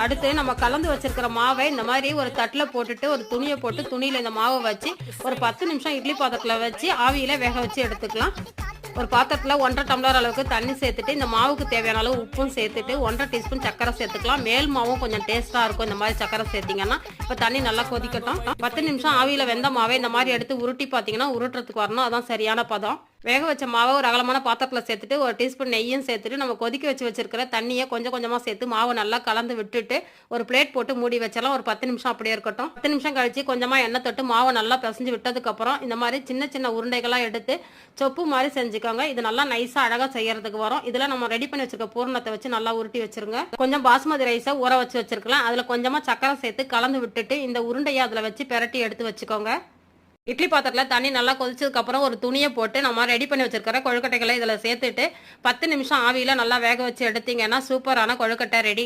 அடுத்து நம்ம கலந்து வச்சிருக்கிற மாவை இந்த மாதிரி ஒரு தட்டில் போட்டுட்டு ஒரு துணியை போட்டு துணியில் இந்த மாவை வச்சு ஒரு 10 நிமிஷம் இட்லி பாத்திரத்தில் வச்சு ஆவியில் வேக வச்சு எடுத்துக்கலாம். ஒரு பாத்திரத்தில் 1.5 டம்ளர் அளவுக்கு தண்ணி சேர்த்துட்டு இந்த மாவுக்கு தேவையான அளவு உப்பும் சேர்த்துட்டு 1.5 டீஸ்பூன் சக்கரை சேர்த்துக்கலாம். மேல் மாவும் கொஞ்சம் டேஸ்ட்டாக இருக்கும் இந்த மாதிரி சக்கரை சேர்த்திங்கன்னா. இப்போ தண்ணி நல்லா கொதிக்கட்டும். 10 நிமிஷம் ஆவியில் வெந்த மாவை இந்த மாதிரி எடுத்து உருட்டி பார்த்தீங்கன்னா உருட்டுறதுக்கு வரணும். அதான் சரியான பதம். வேக வச்ச மாவை ஒரு அகலமான பாத்திரத்தில் சேர்த்துட்டு 1 டீஸ்பூன் நெய்யும் சேர்த்துட்டு நம்ம கொதிக்க வச்சிருக்கிற தண்ணியை கொஞ்சம் கொஞ்சமாக சேர்த்து மாவை நல்லா கலந்து விட்டுட்டு ஒரு பிளேட் போட்டு மூடி வச்சாலும் ஒரு 10 நிமிஷம் அப்படியே இருக்கட்டும். 10 நிமிஷம் கழிச்சு கொஞ்சமாக எண்ணெய் தொட்டு மாவை நல்லா பிசைஞ்சு விட்டதுக்கப்புறம் இந்த மாதிரி சின்ன சின்ன உருண்டைகளாக எடுத்து சொப்பு மாதிரி செஞ்சுக்கோங்க. இது நல்லா நைஸாக அழகாக செய்யறதுக்கு வரும். இதில் நம்ம ரெடி பண்ணி வச்சிருக்க பூரணத்தை வச்சு நல்லா உருட்டி வச்சிருங்க. கொஞ்சம் பாஸ்மதி ரைஸை ஊற வச்சிருக்கலாம். அதில் கொஞ்சமாக சக்கரை சேர்த்து கலந்து விட்டுட்டு இந்த உருண்டையை அதில் வச்சு பெரட்டி எடுத்து வச்சுக்கோங்க. இட்லி பாத்திரத்தில் தண்ணி நல்லா கொதிச்சதுக்கப்புறம் ஒரு துணியை போட்டு நம்ம ரெடி பண்ணி வச்சிருக்கிற கொழுக்கட்டைகளை இதில் சேர்த்துட்டு 10 நிமிஷம் ஆவியில் நல்லா வேக வச்சு எடுத்தீங்கன்னா சூப்பரான கொழுக்கட்டை ரெடி.